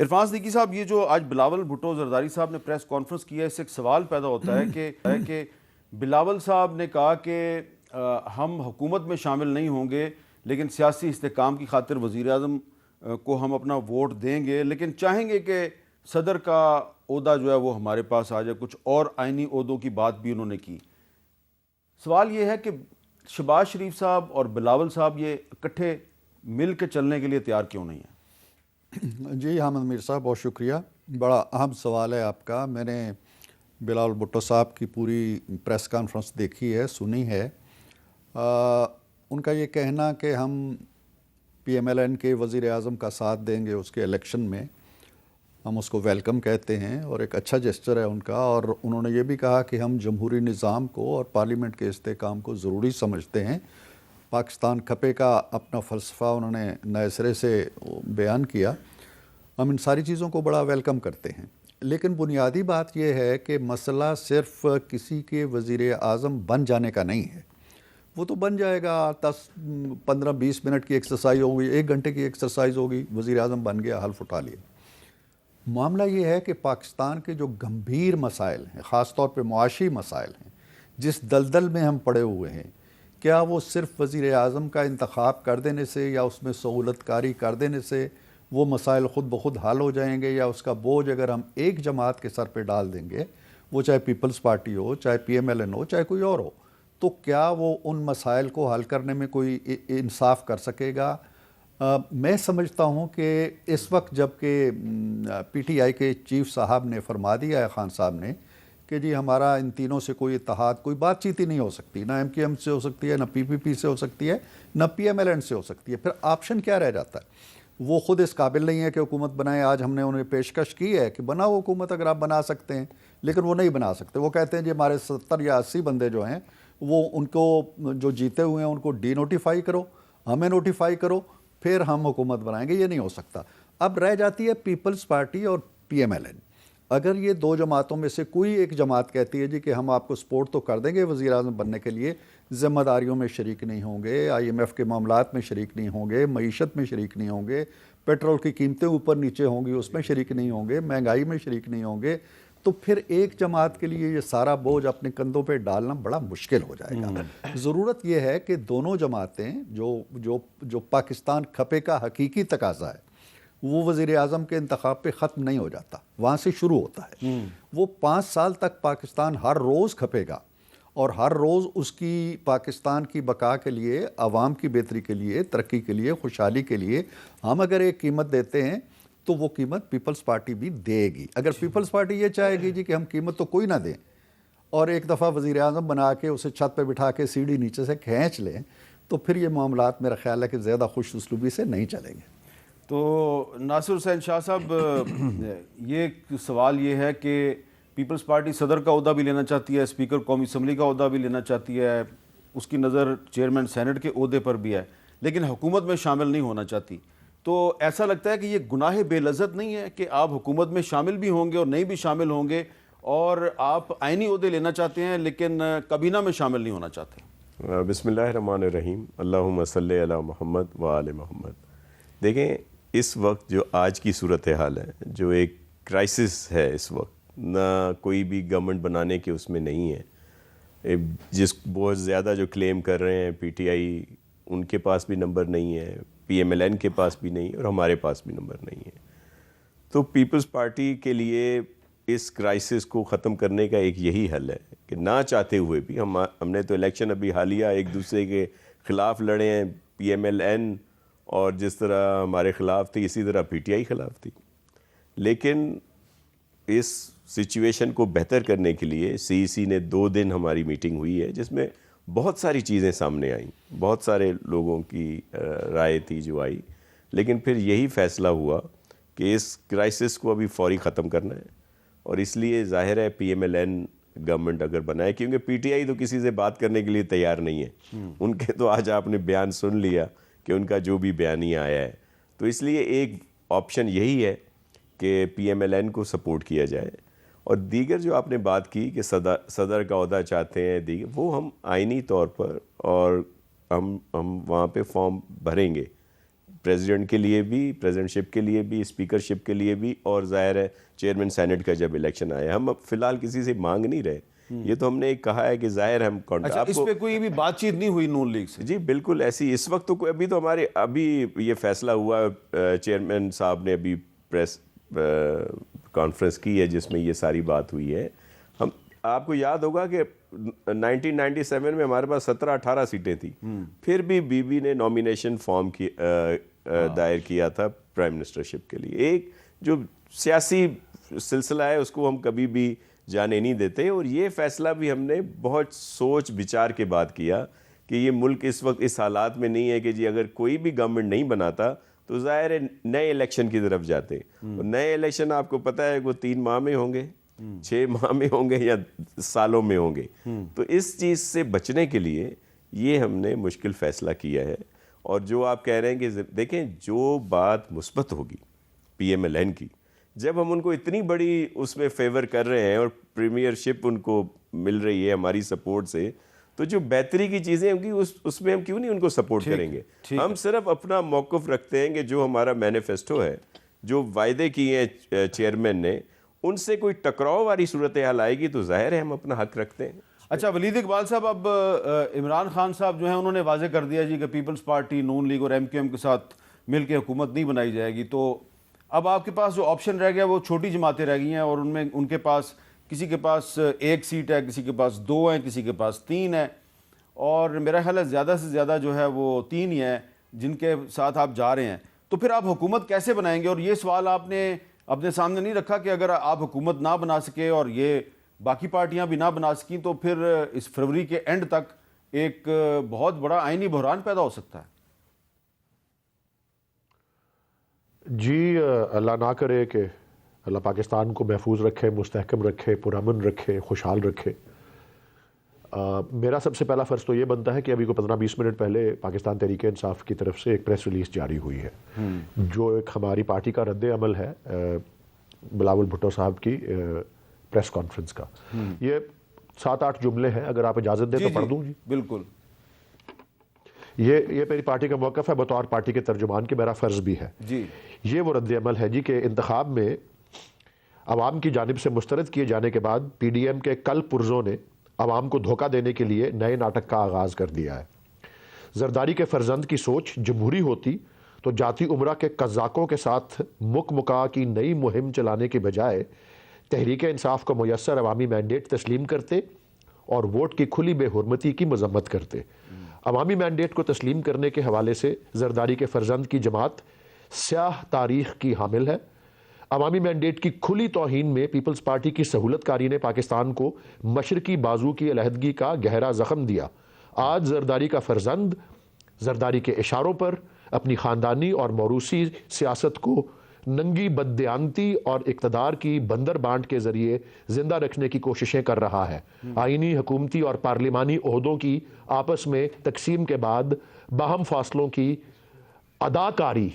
عرفان صدیقی صاحب، یہ جو آج بلاول بھٹو زرداری صاحب نے پریس کانفرنس کی ہے، اس سے ایک سوال پیدا ہوتا ہے کہ بلاول صاحب نے کہا کہ ہم حکومت میں شامل نہیں ہوں گے لیکن سیاسی استحکام کی خاطر وزیر اعظم کو ہم اپنا ووٹ دیں گے، لیکن چاہیں گے کہ صدر کا عہدہ جو ہے وہ ہمارے پاس آ جائے۔ کچھ اور آئینی عہدوں کی بات بھی انہوں نے کی۔ سوال یہ ہے کہ شہباز شریف صاحب اور بلاول صاحب یہ اکٹھے مل کے چلنے کے لیے تیار کیوں نہیں ہیں؟ جی حامد میر صاحب، بہت شکریہ، بڑا اہم سوال ہے آپ کا۔ میں نے بلاول بھٹو صاحب کی پوری پریس کانفرنس دیکھی ہے، سنی ہے۔ ان کا یہ کہنا کہ ہم پی ایم ایل این کے وزیر اعظم کا ساتھ دیں گے اس کے الیکشن میں، ہم اس کو ویلکم کہتے ہیں اور ایک اچھا جسچر ہے ان کا۔ اور انہوں نے یہ بھی کہا کہ ہم جمہوری نظام کو اور پارلیمنٹ کے استحکام کو ضروری سمجھتے ہیں۔ پاکستان کھپے کا اپنا فلسفہ انہوں نے نئے سرے سے بیان کیا۔ ہم ان ساری چیزوں کو بڑا ویلکم کرتے ہیں، لیکن بنیادی بات یہ ہے کہ مسئلہ صرف کسی کے وزیر اعظم بن جانے کا نہیں ہے۔ وہ تو بن جائے گا، 10-15-20 منٹ کی ایکسرسائز ہوگی، 1 گھنٹے کی ایکسرسائز ہوگی، وزیر اعظم بن گیا، حلف اٹھا لیا۔ معاملہ یہ ہے کہ پاکستان کے جو گمبھیر مسائل ہیں، خاص طور پہ معاشی مسائل ہیں، جس دلدل میں ہم پڑے ہوئے ہیں، کیا وہ صرف وزیر اعظم کا انتخاب کر دینے سے یا اس میں سہولت کاری کر دینے سے وہ مسائل خود بخود حل ہو جائیں گے، یا اس کا بوجھ اگر ہم ایک جماعت کے سر پہ ڈال دیں گے، وہ چاہے پیپلز پارٹی ہو، چاہے پی ایم ایل این ہو، چاہے کوئی اور ہو، تو کیا وہ ان مسائل کو حل کرنے میں کوئی انصاف کر سکے گا؟ میں سمجھتا ہوں کہ اس وقت جب کہ پی ٹی آئی کے چیف صاحب نے فرما دیا ہے، خان صاحب نے، کہ جی ہمارا ان تینوں سے کوئی اتحاد، کوئی بات چیت ہی نہیں ہو سکتی، نہ ایم کیو ایم سے ہو سکتی ہے، نہ پی پی پی سے ہو سکتی ہے، نہ پی ایم ایل این سے ہو سکتی ہے، پھر آپشن کیا رہ جاتا ہے؟ وہ خود اس قابل نہیں ہے کہ حکومت بنائیں۔ آج ہم نے انہیں پیشکش کی ہے کہ بناؤ حکومت اگر آپ بنا سکتے ہیں، لیکن وہ نہیں بنا سکتے۔ وہ کہتے ہیں جی ہمارے 70 یا 80 بندے جو ہیں وہ ان کو جو جیتے ہوئے ہیں ان کو ڈی نوٹیفائی کرو، ہمیں نوٹیفائی کرو، پھر ہم حکومت بنائیں گے۔ یہ نہیں ہو سکتا۔ اب رہ جاتی ہے پیپلز پارٹی اور پی ایم ایل این۔ اگر یہ 2 جماعتوں میں سے کوئی ایک جماعت کہتی ہے جی کہ ہم آپ کو سپورٹ تو کر دیں گے وزیر اعظم بننے کے لیے، ذمہ داریوں میں شریک نہیں ہوں گے، آئی ایم ایف کے معاملات میں شریک نہیں ہوں گے، معیشت میں شریک نہیں ہوں گے، پیٹرول کی قیمتیں اوپر نیچے ہوں گی اس میں شریک نہیں ہوں گے، مہنگائی میں شریک نہیں ہوں گے، تو پھر ایک جماعت کے لیے یہ سارا بوجھ اپنے کندھوں پہ ڈالنا بڑا مشکل ہو جائے گا۔ ضرورت یہ ہے کہ دونوں جماعتیں جو پاکستان کھپے کا حقیقی تقاضا ہے، وہ وزیر اعظم کے انتخاب پہ ختم نہیں ہو جاتا، وہاں سے شروع ہوتا ہے۔ وہ 5 سال تک پاکستان ہر روز کھپے گا، اور ہر روز اس کی پاکستان کی بقا کے لیے، عوام کی بہتری کے لیے، ترقی کے لیے، خوشحالی کے لیے ہم اگر ایک قیمت دیتے ہیں تو وہ قیمت پیپلز پارٹی بھی دے گی۔ اگر پیپلز پارٹی یہ چاہے گی جی کہ ہم قیمت تو کوئی نہ دیں اور ایک دفعہ وزیر اعظم بنا کے اسے چھت پہ بٹھا کے سیڑھی نیچے سے کھینچ لیں، تو پھر یہ معاملات میرا خیال ہے کہ زیادہ خوش اسلوبی سے نہیں چلیں گے۔ تو ناصر حسین شاہ صاحب، یہ سوال یہ ہے کہ پیپلز پارٹی صدر کا عہدہ بھی لینا چاہتی ہے، اسپیکر قومی اسمبلی کا عہدہ بھی لینا چاہتی ہے، اس کی نظر چیئرمین سینٹ کے عہدے پر بھی ہے، لیکن حکومت میں شامل نہیں ہونا چاہتی۔ تو ایسا لگتا ہے کہ یہ گناہ بے لذت نہیں ہے کہ آپ حکومت میں شامل بھی ہوں گے اور نہیں بھی شامل ہوں گے، اور آپ آئینی عہدے لینا چاہتے ہیں لیکن کابینہ میں شامل نہیں ہونا چاہتے؟ بسم اللہ الرحمن الرحیم، اللہم صلی علی محمد و آل محمد۔ دیکھیں، اس وقت جو آج کی صورتحال ہے، جو ایک کرائسس ہے اس وقت، نہ کوئی بھی گورنمنٹ بنانے کے اس میں نہیں ہے۔ جس بہت زیادہ جو کلیم کر رہے ہیں پی ٹی آئی، ان کے پاس بھی نمبر نہیں ہے، پی ایم ایل این کے پاس بھی نہیں، اور ہمارے پاس بھی نمبر نہیں ہے۔ تو پیپلز پارٹی کے لیے اس کرائسس کو ختم کرنے کا ایک یہی حل ہے کہ نہ چاہتے ہوئے بھی ہم نے تو الیکشن ابھی حالیہ ایک دوسرے کے خلاف لڑے ہیں، پی ایم ایل این اور جس طرح ہمارے خلاف تھی، اسی طرح پی ٹی آئی خلاف تھی، لیکن اس سچویشن کو بہتر کرنے کے لیے سی سی نے 2 دن ہماری میٹنگ ہوئی ہے، جس میں بہت ساری چیزیں سامنے آئیں، بہت سارے لوگوں کی رائے تھی جو آئی، لیکن پھر یہی فیصلہ ہوا کہ اس کرائسس کو ابھی فوری ختم کرنا ہے، اور اس لیے ظاہر ہے P M L N government اگر بنائے، کیونکہ پی ٹی آئی تو کسی سے بات کرنے کے لیے تیار نہیں ہے، ان کے تو آج آپ نے بیان سن لیا کہ ان کا جو بھی بیانیہ آیا ہے، تو اس لیے ایک آپشن یہی ہے کہ پی ایم ایل این کو سپورٹ کیا جائے، اور دیگر جو آپ نے بات کی کہ صدر کا عہدہ چاہتے ہیں دیگر، وہ ہم آئینی طور پر، اور ہم وہاں پہ فارم بھریں گے، پریزیڈنٹ کے لیے بھی, پریزیڈنٹ شپ کے لیے بھی, اسپیکر شپ کے لیے بھی, اور ظاہر ہے چیئرمین سینٹ کا جب الیکشن آیا. ہم اب فی الحال کسی سے مانگ نہیں رہے, یہ تو ہم نے ایک کہا ہے کہ ظاہر ہم اچھا, اس پہ کوئی بھی بات چیت نہیں ہوئی نون لیگ سے؟ جی بالکل ایسی اس وقت تو کوئی, ابھی تو ہمارے ابھی یہ فیصلہ ہوا, چیئرمین صاحب نے ابھی پریس کانفرنس کی ہے جس میں یہ ساری بات ہوئی ہے. ہم آپ کو یاد ہوگا کہ 1997 میں ہمارے پاس 17-18 سیٹیں تھیں, پھر بھی بی بی نے نامینیشن فارم کی دائر کیا تھا پرائم منسٹرشپ کے لیے. ایک جو سیاسی سلسلہ ہے اس کو ہم کبھی بھی جانے نہیں دیتے, اور یہ فیصلہ بھی ہم نے بہت سوچ بچار کے بعد کیا کہ یہ ملک اس وقت اس حالات میں نہیں ہے کہ جی اگر کوئی بھی گورنمنٹ نہیں بناتا تو ظاہر ہے نئے الیکشن کی طرف جاتے, اور نئے الیکشن آپ کو پتہ ہے وہ 3 ماہ میں ہوں گے, 6 ماہ میں ہوں گے, یا سالوں میں ہوں گے. تو اس چیز سے بچنے کے لیے یہ ہم نے مشکل فیصلہ کیا ہے. اور جو آپ کہہ رہے ہیں کہ دیکھیں جو بات مثبت ہوگی پی ایم ایل این کی, جب ہم ان کو اتنی بڑی اس میں فیور کر رہے ہیں اور پریمیئر شپ ان کو مل رہی ہے ہماری سپورٹ سے, تو جو بہتری کی چیزیں ہوں گی اس میں ہم کیوں نہیں ان کو سپورٹ کریں گے. ہم صرف اپنا موقف رکھتے ہیں کہ جو ہمارا مینیفیسٹو ہے, جو وعدے کیے ہیں چیئرمین نے, ان سے کوئی ٹکراؤ والی صورتحال آئے گی تو ظاہر ہے ہم اپنا حق رکھتے ہیں. اچھا ولید اقبال صاحب, اب عمران خان صاحب جو ہیں انہوں نے واضح کر دیا جی کہ پیپلز پارٹی, نون لیگ اور ایم کیو ایم کے ساتھ مل کے حکومت نہیں بنائی جائے گی, تو اب آپ کے پاس جو آپشن رہ گیا وہ چھوٹی جماعتیں رہ گئی ہیں, اور ان میں ان کے پاس کسی کے پاس 1 سیٹ ہے, کسی کے پاس 2 ہیں, کسی کے پاس 3 ہے, اور میرا خیال ہے زیادہ سے زیادہ جو ہے وہ 3 ہی ہیں جن کے ساتھ آپ جا رہے ہیں. تو پھر آپ حکومت کیسے بنائیں گے؟ اور یہ سوال آپ نے اپنے سامنے نہیں رکھا کہ اگر آپ حکومت نہ بنا سکے اور یہ باقی پارٹیاں بھی نہ بنا سکیں تو پھر اس فروری کے اینڈ تک ایک بہت بڑا آئینی بحران پیدا ہو سکتا ہے. جی اللہ نہ کرے کہ اللہ پاکستان کو محفوظ رکھے, مستحکم رکھے, پرامن رکھے, خوشحال رکھے. میرا سب سے پہلا فرض تو یہ بنتا ہے کہ ابھی کو 15-20 منٹ پہلے پاکستان تحریک انصاف کی طرف سے ایک پریس ریلیز جاری ہوئی ہے, جو ایک ہماری پارٹی کا رد عمل ہے بلاول بھٹو صاحب کی پریس کانفرنس کا. یہ 7-8 جملے ہیں, اگر آپ اجازت دیں تو پڑھ دوں. جی بالکل. یہ میری پارٹی کا موقف ہے بطور پارٹی کے ترجمان کے, میرا فرض بھی ہے. جی یہ وہ رد عمل ہے جی کہ انتخاب میں عوام کی جانب سے مسترد کیے جانے کے بعد پی ڈی ایم کے کل پرزوں نے عوام کو دھوکہ دینے کے لیے نئے ناٹک کا آغاز کر دیا ہے. زرداری کے فرزند کی سوچ جمہوری ہوتی تو جاتی عمرہ کے قزاقوں کے ساتھ مکا کی نئی مہم چلانے کے بجائے تحریک انصاف کو میسر عوامی مینڈیٹ تسلیم کرتے اور ووٹ کی کھلی بے حرمتی کی مذمت کرتے. عوامی مینڈیٹ کو تسلیم کرنے کے حوالے سے زرداری کے فرزند کی جماعت سیاہ تاریخ کی حامل ہے. عوامی مینڈیٹ کی کھلی توہین میں پیپلز پارٹی کی سہولت کاری نے پاکستان کو مشرقی بازو کی علیحدگی کا گہرا زخم دیا. آج زرداری کا فرزند زرداری کے اشاروں پر اپنی خاندانی اور موروثی سیاست کو ننگی بددیانتی اور اقتدار کی بندر بانٹ کے ذریعے زندہ رکھنے کی کوششیں کر رہا ہے. آئینی, حکومتی اور پارلیمانی عہدوں کی آپس میں تقسیم کے بعد باہم فاصلوں کی اداکاری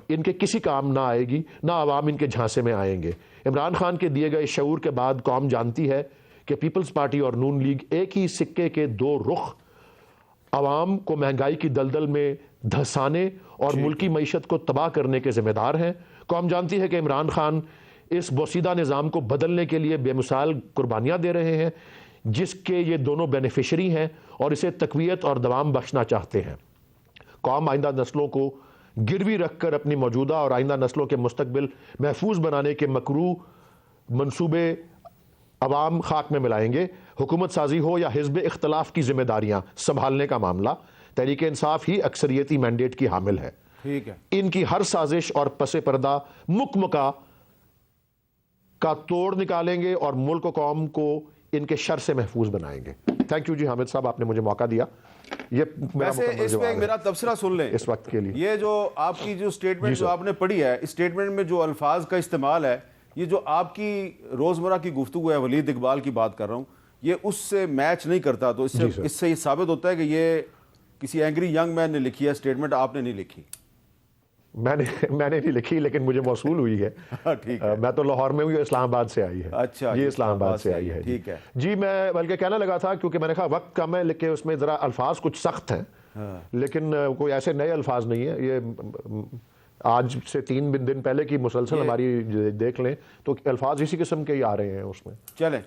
ان کے کسی کام نہ آئے گی, نہ عوام ان کے جھانسے میں آئیں گے. عمران خان کے دیے گئے شعور کے بعد قوم جانتی ہے کہ پیپلز پارٹی اور نون لیگ ایک ہی سکے کے 2 رخ, عوام کو مہنگائی کی دلدل میں دھسانے اور ملکی معیشت کو تباہ کرنے کے ذمہ دار ہیں. قوم جانتی ہے کہ عمران خان اس بوسیدہ نظام کو بدلنے کے لیے بے مثال قربانیاں دے رہے ہیں جس کے یہ دونوں بینیفیشری ہیں اور اسے تقویت اور دوام بخشنا چاہتے ہیں. قوم آئندہ نسلوں کو گروی رکھ کر اپنی موجودہ اور آئندہ نسلوں کے مستقبل محفوظ بنانے کے مکروہ منصوبے عوام خاک میں ملائیں گے. حکومت سازی ہو یا حزب اختلاف کی ذمہ داریاں سنبھالنے کا معاملہ, تحریک انصاف ہی اکثریتی مینڈیٹ کی حامل ہے. ٹھیک ہے. ان کی ہر سازش اور پس پردہ مکمکا کا توڑ نکالیں گے اور ملک و قوم کو ان کے شر سے محفوظ بنائیں گے. تھینک یو جی حامد صاحب, آپ نے مجھے موقع دیا. یہ ویسے اس پہ میرا تبصرہ سن لیں اس وقت کے لیے. یہ جو آپ کی جو سٹیٹمنٹ جو آپ نے پڑھی ہے, اس سٹیٹمنٹ میں جو الفاظ کا استعمال ہے, یہ جو آپ کی روزمرہ کی گفتگو ہے, ولید اقبال کی بات کر رہا ہوں, یہ اس سے میچ نہیں کرتا. تو اس سے یہ ثابت ہوتا ہے کہ یہ کسی اینگری ینگ مین نے لکھی ہے سٹیٹمنٹ, آپ نے نہیں لکھی. میں نے نہیں لکھی, لیکن مجھے موصول ہوئی ہے. ٹھیک ہے. میں تو لاہور میں ہوں, یہ اسلام آباد سے آئی ہے. اچھا, یہ اسلام آباد سے آئی ہے. ٹھیک ہے جی. میں بلکہ کہنے لگا تھا کیونکہ میں نے کہا وقت کم ہے لیکن اس میں ذرا الفاظ کچھ سخت ہیں, لیکن کوئی ایسے نئے الفاظ نہیں ہے. یہ آج سے 3 دن پہلے کی مسلسل ہماری دیکھ لیں تو الفاظ اسی قسم کے ہی آ رہے ہیں اس میں. چلیں